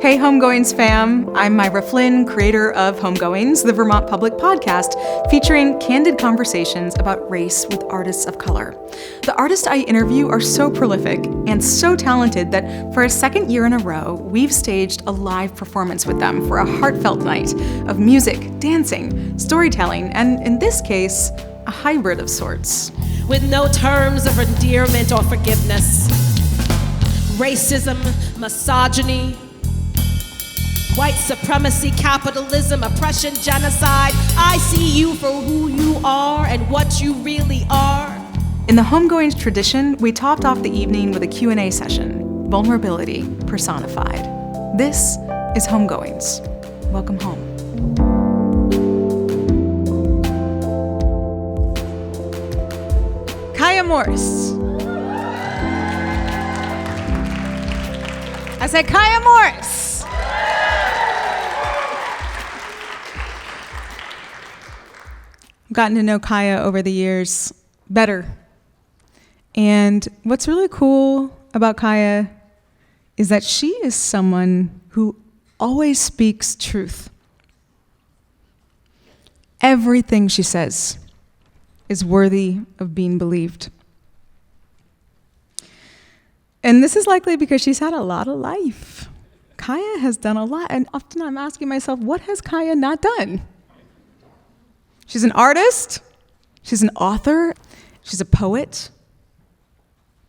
Hey Homegoings fam, I'm Myra Flynn, creator of Homegoings, the Vermont public podcast featuring candid conversations about race with artists of color. The artists I interview are so prolific and so talented that for a second year in a row, we've staged a live performance with them for a heartfelt night of music, dancing, storytelling, and in this case, a hybrid of sorts. With no terms of endearment or forgiveness. Racism, misogyny, white supremacy, capitalism, oppression, genocide. I see you for who you are and what you really are. In the Homegoings tradition, we topped off the evening with a Q&A session, vulnerability personified. This is Homegoings. Welcome home. Kiah Morris. I said Kiah Morris. I've gotten to know Kiah over the years better. And what's really cool about Kiah is that she is someone who always speaks truth. Everything she says is worthy of being believed. And this is likely because she's had a lot of life. Kiah has done a lot, and often I'm asking myself, what has Kiah not done? She's an artist, she's an author, she's a poet,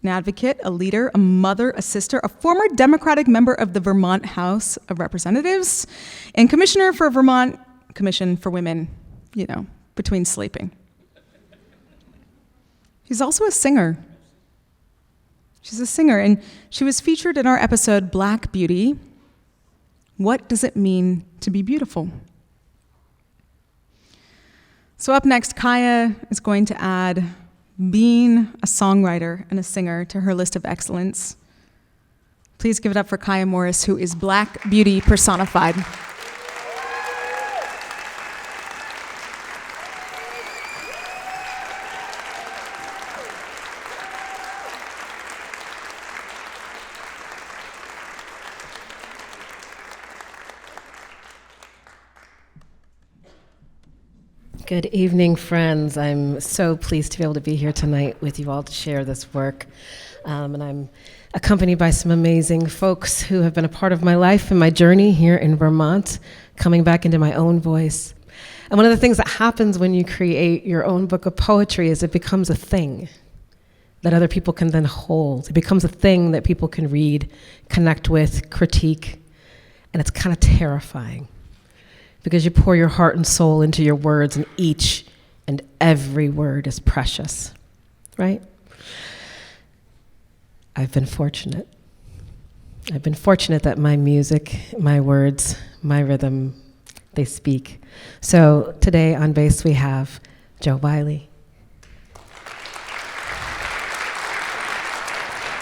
an advocate, a leader, a mother, a sister, a former Democratic member of the Vermont House of Representatives, and commissioner for Vermont Commission for Women, between sleeping. She's also a singer. She's a singer, and she was featured in our episode, Black Beauty. What does it mean to be beautiful? So up next, Kiah is going to add being a songwriter and a singer to her list of excellence. Please give it up for Kiah Morris, who is Black Beauty personified. Good evening, friends. I'm so pleased to be able to be here tonight with you all to share this work. And I'm accompanied by some amazing folks who have been a part of my life and my journey here in Vermont, coming back into my own voice. And one of the things that happens when you create your own book of poetry is it becomes a thing that other people can then hold. It becomes a thing that people can read, connect with, critique, and it's kind of terrifying. Because you pour your heart and soul into your words, and each and every word is precious, right? I've been fortunate. I've been fortunate that my music, my words, my rhythm, they speak. So today on bass we have Joe Wiley,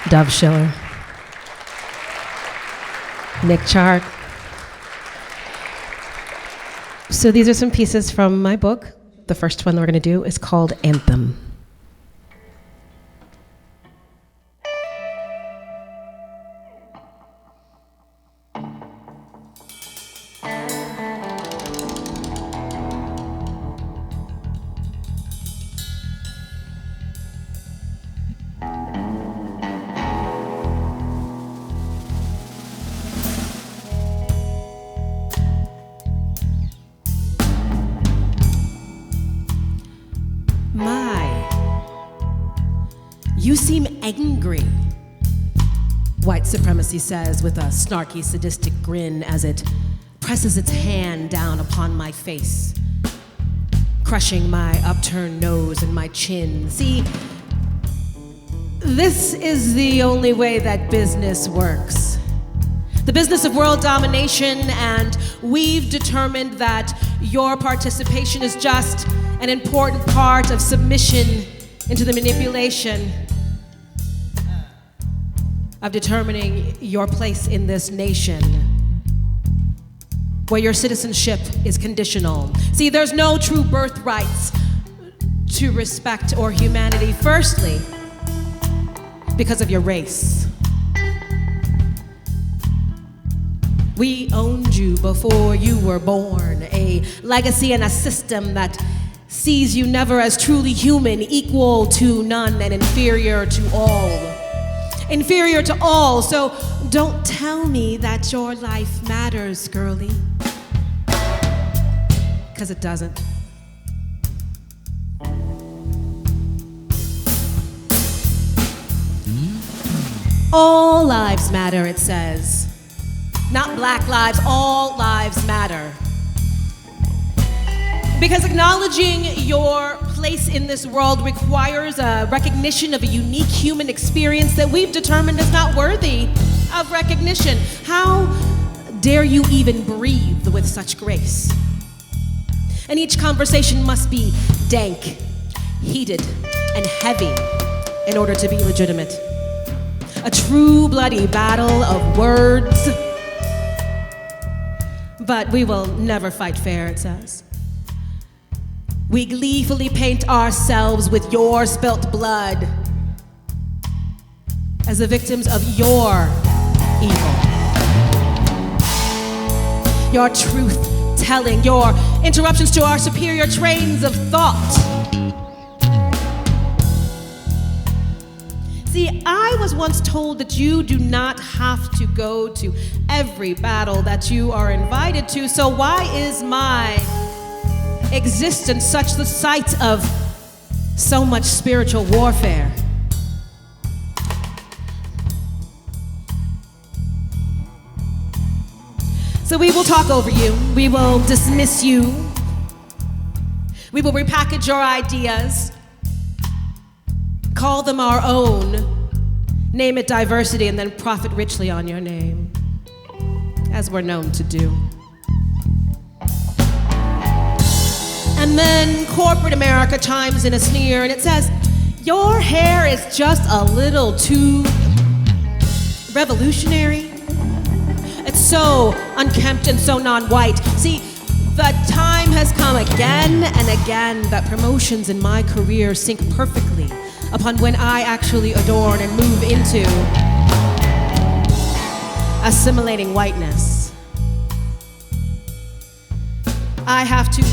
Dove Schiller, Nick Chart. So these are some pieces from my book. The first one that we're going to do is called Anthem. You seem angry, white supremacy says with a snarky, sadistic grin as it presses its hand down upon my face, crushing my upturned nose and my chin. See, this is the only way that business works. The business of world domination, and we've determined that your participation is just an important part of submission into the manipulation of determining your place in this nation, where your citizenship is conditional. See, there's no true birthrights to respect or humanity, firstly, because of your race. We owned you before you were born, a legacy and a system that sees you never as truly human, equal to none, and inferior to all. Inferior to all, so don't tell me that your life matters, girlie. 'Cause it doesn't. All lives matter, it says. Not black lives, all lives matter. Because acknowledging your place in this world requires a recognition of a unique human experience that we've determined is not worthy of recognition. How dare you even breathe with such grace? And each conversation must be dank, heated, and heavy in order to be legitimate. A true bloody battle of words. But we will never fight fair, it says. We gleefully paint ourselves with your spilt blood as the victims of your evil. Your truth-telling, your interruptions to our superior trains of thought. See, I was once told that you do not have to go to every battle that you are invited to, so why is my existence such the site of so much spiritual warfare? So we will talk over you, we will dismiss you, we will repackage your ideas, call them our own, name it diversity, and then profit richly on your name, as we're known to do. And then corporate America chimes in a sneer, and it says, your hair is just a little too revolutionary. It's so unkempt and so non-white. See, the time has come again and again that promotions in my career sync perfectly upon when I actually adorn and move into assimilating whiteness. I have to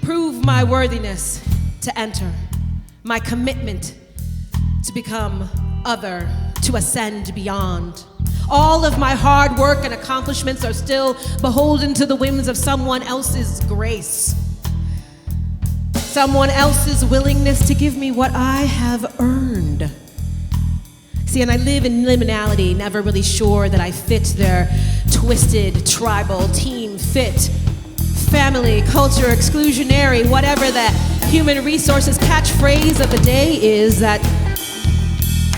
prove my worthiness to enter, my commitment to become other, to ascend beyond. All of my hard work and accomplishments are still beholden to the whims of someone else's grace. Someone else's willingness to give me what I have earned. See, and I live in liminality, never really sure that I fit their twisted, tribal, team fit, family, culture, exclusionary, whatever the human resources catchphrase of the day is that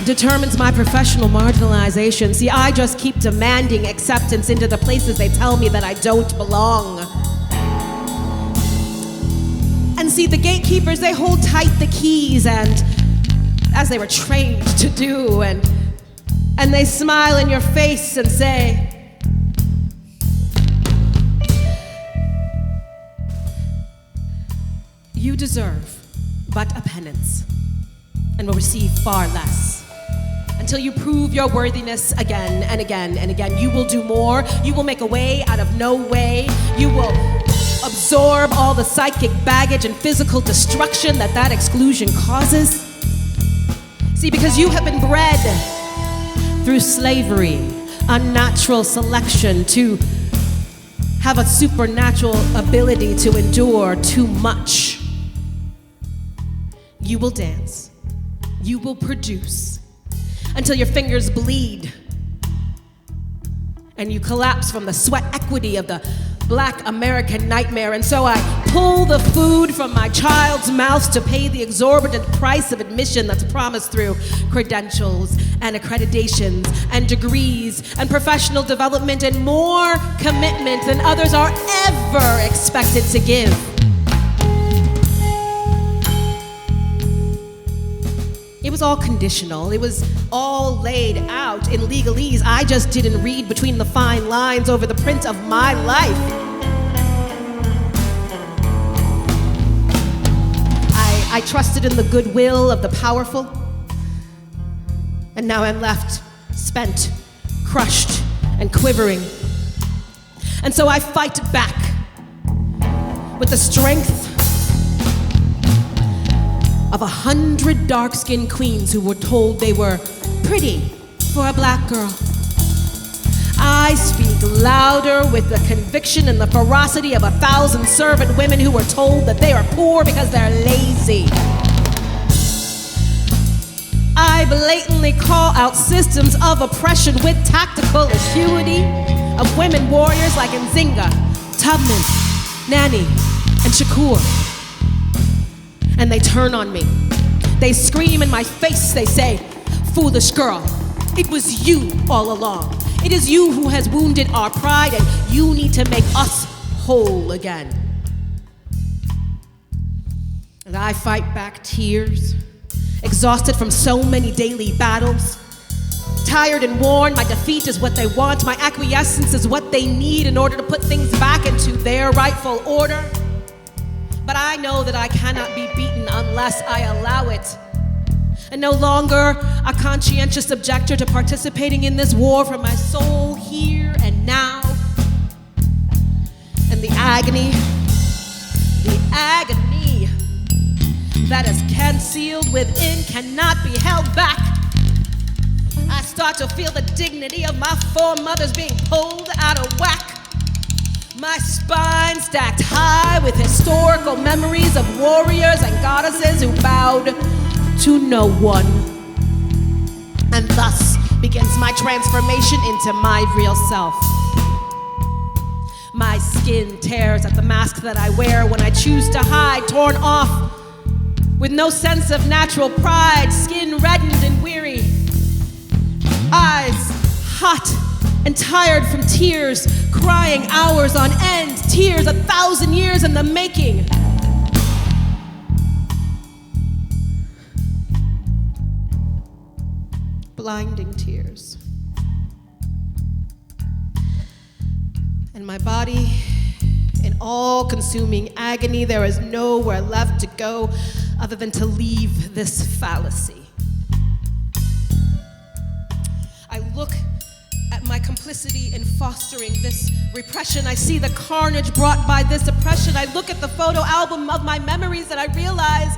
determines my professional marginalization. See, I just keep demanding acceptance into the places they tell me that I don't belong. And see, the gatekeepers, they hold tight the keys, and as they were trained to do, and they smile in your face and say, you deserve but a penance and will receive far less. Until you prove your worthiness again and again and again. You will do more. You will make a way out of no way. You will absorb all the psychic baggage and physical destruction that exclusion causes. See, because you have been bred through slavery, unnatural selection, to have a supernatural ability to endure too much. You will dance. You will produce until your fingers bleed and you collapse from the sweat equity of the Black American nightmare. And so I pull the food from my child's mouth to pay the exorbitant price of admission that's promised through credentials and accreditations and degrees and professional development and more commitment than others are ever expected to give. It was all conditional. It was all laid out in legalese. I just didn't read between the fine lines over the print of my life. I trusted in the goodwill of the powerful, and now I'm left spent, crushed, and quivering. And so I fight back with the strength of 100 dark-skinned queens who were told they were pretty for a black girl. I speak louder with the conviction and the ferocity of 1,000 servant women who were told that they are poor because they're lazy. I blatantly call out systems of oppression with tactical acuity of women warriors like Nzinga, Tubman, Nanny, and Shakur. And they turn on me. They scream in my face, they say, "Foolish girl, it was you all along. It is you who has wounded our pride, and you need to make us whole again." And I fight back tears, exhausted from so many daily battles. Tired and worn, my defeat is what they want. My acquiescence is what they need in order to put things back into their rightful order. But I know that I cannot be beaten unless I allow it. And no longer a conscientious objector to participating in this war for my soul here and now. And the agony that is concealed within cannot be held back. I start to feel the dignity of my foremothers being pulled out of whack. My spine stacked high with historical memories of warriors and goddesses who bowed to no one. And thus begins my transformation into my real self. My skin tears at the mask that I wear when I choose to hide, torn off with no sense of natural pride, skin reddened and weary, eyes hot and tired from tears, crying hours on end, tears 1,000 years in the making. Blinding tears. And my body, in all-consuming agony, there is nowhere left to go other than to leave this fallacy. I look at my complicity in fostering this repression. I see the carnage brought by this oppression. I look at the photo album of my memories and I realize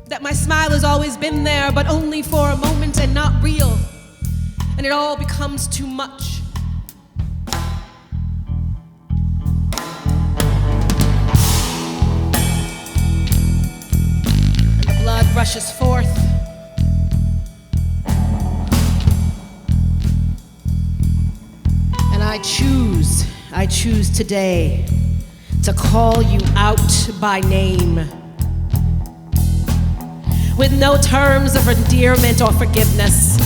that my smile has always been there, but only for a moment and not real. And it all becomes too much. And the blood rushes forth. And I choose today to call you out by name, with no terms of endearment or forgiveness.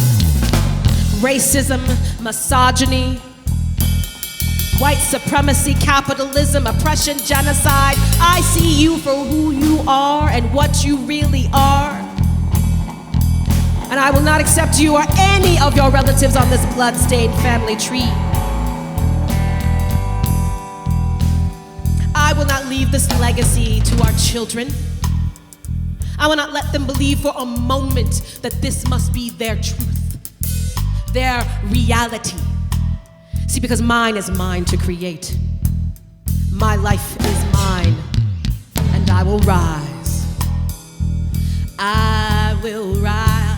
Racism, misogyny, white supremacy, capitalism, oppression, genocide. I see you for who you are and what you really are. And I will not accept you or any of your relatives on this blood-stained family tree. I will not leave this legacy to our children. I will not let them believe for a moment that this must be their truth, their reality. See, because mine is mine to create. My life is mine, and I will rise. I will rise.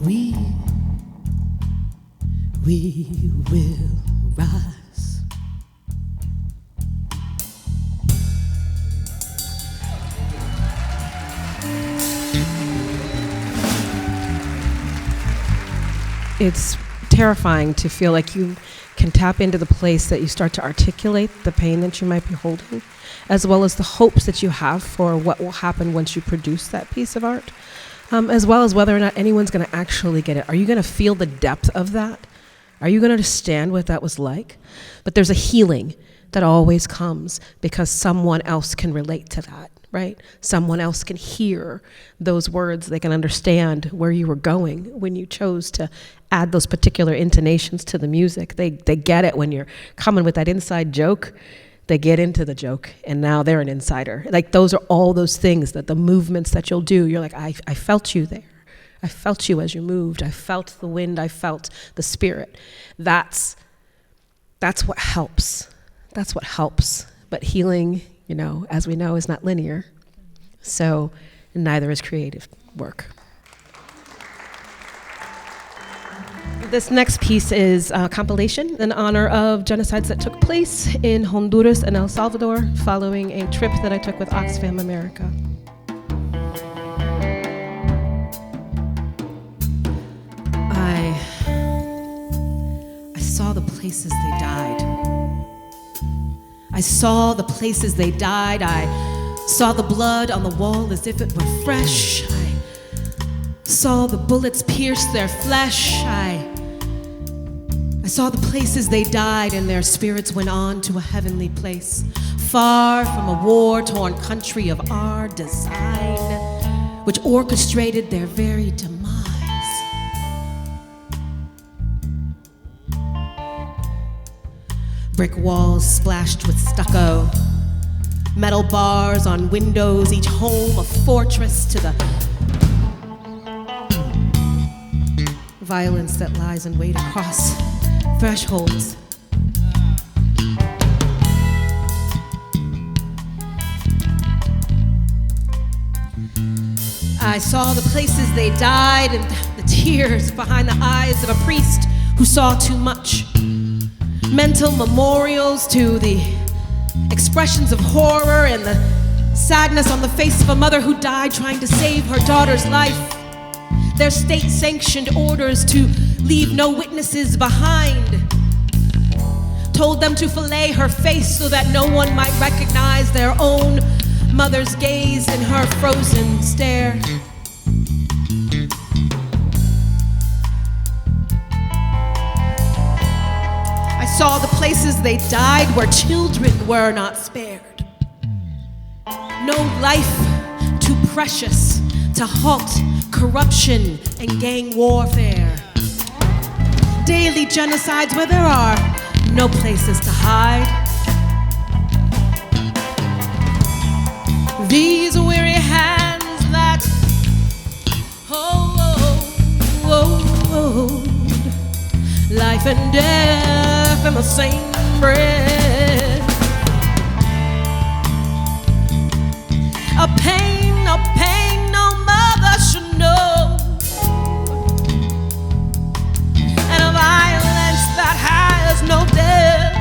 We we will rise. It's terrifying to feel like you can tap into the place that you start to articulate the pain that you might be holding, as well as the hopes that you have for what will happen once you produce that piece of art, as well as whether or not anyone's going to actually get it. Are you going to feel the depth of that? Are you going to understand what that was like? But there's a healing that always comes because someone else can relate to that, right? Someone else can hear those words. They can understand where you were going when you chose to add those particular intonations to the music. They get it when you're coming with that inside joke. They get into the joke, and now they're an insider. Like, those are all those things, that the movements that you'll do, you're like, I felt you there. I felt you as you moved. I felt the wind. I felt the spirit. That's what helps. That's what helps. But healing, as we know, is not linear. So neither is creative work. This next piece is a compilation in honor of genocides that took place in Honduras and El Salvador following a trip that I took with Oxfam America. I saw the places they died. I saw the places they died. I saw the blood on the wall as if it were fresh. I saw the bullets pierce their flesh. I saw the places they died, and their spirits went on to a heavenly place, far from a war-torn country of our design, which orchestrated their very demise. Brick walls splashed with stucco, metal bars on windows, each home a fortress to the violence that lies in wait across thresholds. I saw the places they died and the tears behind the eyes of a priest who saw too much. Mental memorials to the expressions of horror and the sadness on the face of a mother who died trying to save her daughter's life. Their state-sanctioned orders to leave no witnesses behind told them to fillet her face so that no one might recognize their own mother's gaze in her frozen stare. I saw the places they died where children were not spared. No life too precious to halt corruption and gang warfare. Daily genocides where there are no places to hide. These weary hands that hold life and death in the same breath. A pain no mother should know, and a violence that has no depth.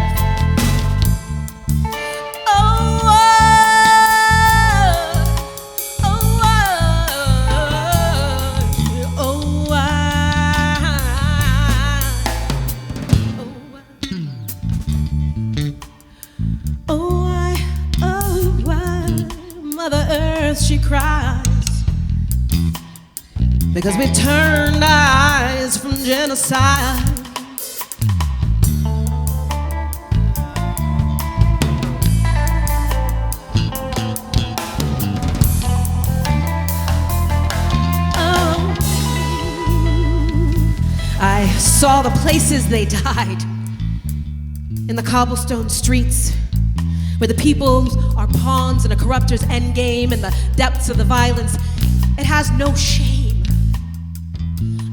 Mother Earth, she cries, because we turned our eyes from genocide. Oh, I saw the places they died, in the cobblestone streets, where the people are pawns in a corruptor's endgame, in the depths of the violence. It has no shame.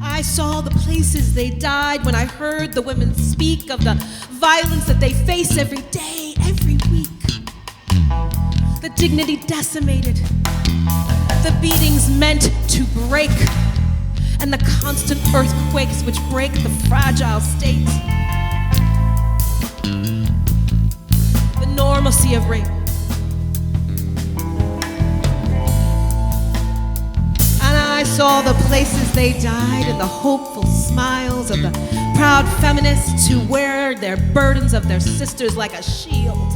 I saw the places they died when I heard the women speak of the violence that they face every day, every week. The dignity decimated, the beatings meant to break, and the constant earthquakes which break the fragile state. The normalcy of rape. And I saw the places they died and the hopeful smiles of the proud feminists who wear their burdens of their sisters like a shield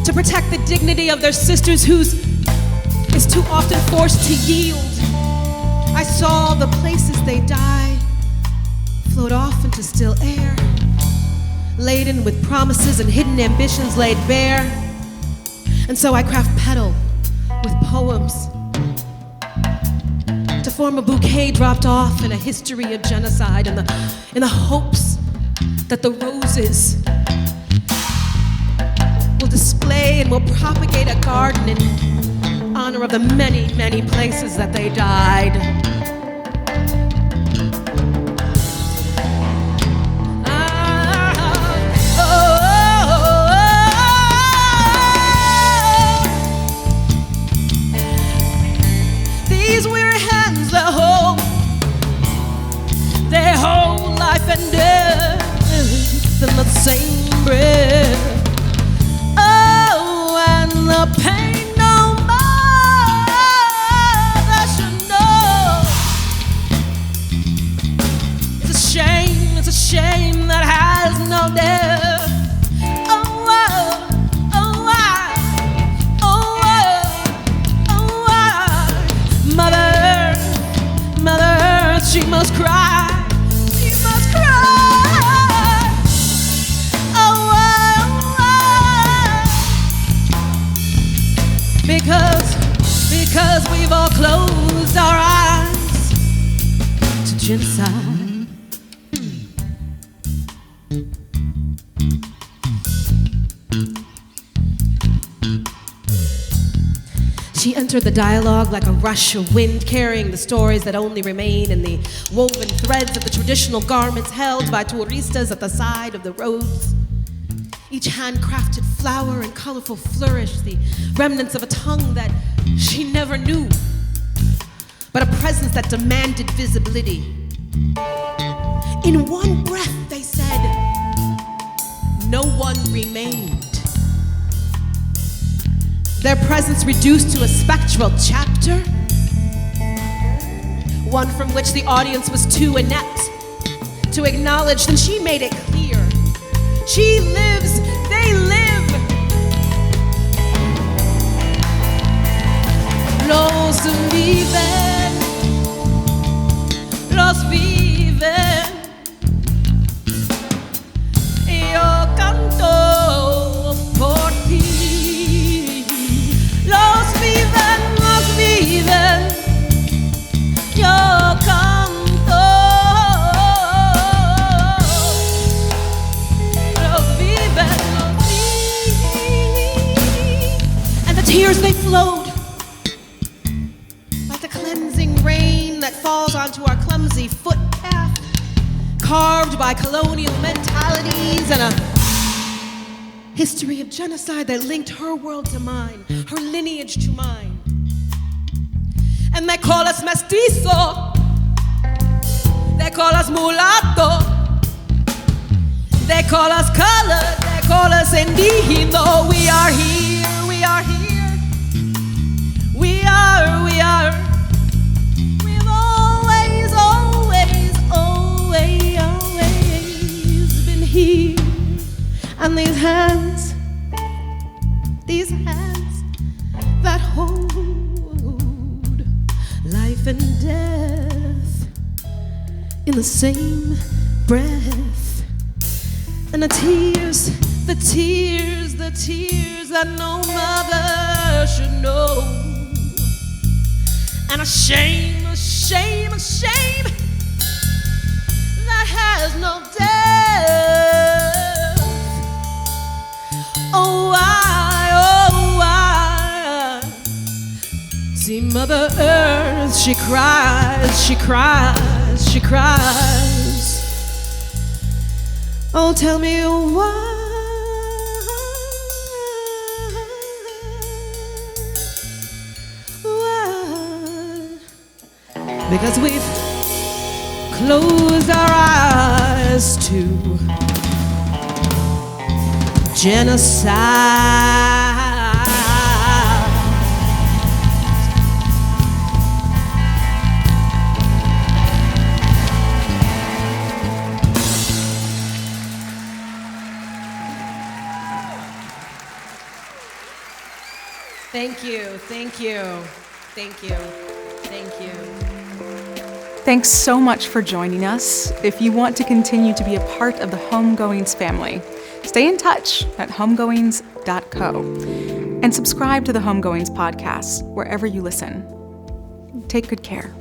to protect the dignity of their sisters whose is too often forced to yield. I saw the places they die float off into still air, laden with promises and hidden ambitions laid bare. And so I craft petal with poems to form a bouquet dropped off in a history of genocide in the hopes that the roses will display and will propagate a garden in honor of the many, many places that they died. These weary hands that hold their whole life and death in the same breath. Oh, and the pain no mother should know. It's a shame that has no death. Oh, oh, oh, oh, oh, oh, Mother Earth, she must cry. She must cry. Oh, oh, oh. Because we've all closed our eyes to genocide. She entered the dialogue like a rush of wind, carrying the stories that only remain in the woven threads of the traditional garments held by touristas at the side of the roads. Each handcrafted flower and colorful flourish, the remnants of a tongue that she never knew, but a presence that demanded visibility. In one breath, they said, no one remained. Their presence reduced to a spectral chapter, one from which the audience was too inept to acknowledge. Then she made it clear. She lives, they live. Los viven, los viven. Yo canto por ti. Los viven, yo canto. Los viven, and the tears they flowed like the cleansing rain that falls onto our clumsy footpath, carved by colonial mentalities and a history of genocide that linked her world to mine, her lineage to mine. And they call us mestizo, they call us mulatto, they call us colored, they call us indígena. We are here, we are here, we are. We've always, always, always, always been here. And these hands that hold life and death in the same breath. And the tears that no mother should know. And a shame that has no death. Oh, why? See Mother Earth, she cries. Oh, tell me why. because we've closed our eyes to genocide. Thank you, thank you, thank you, thank you. Thanks so much for joining us. If you want to continue to be a part of the Homegoings family, stay in touch at homegoings.co and subscribe to the Homegoings podcast wherever you listen. Take good care.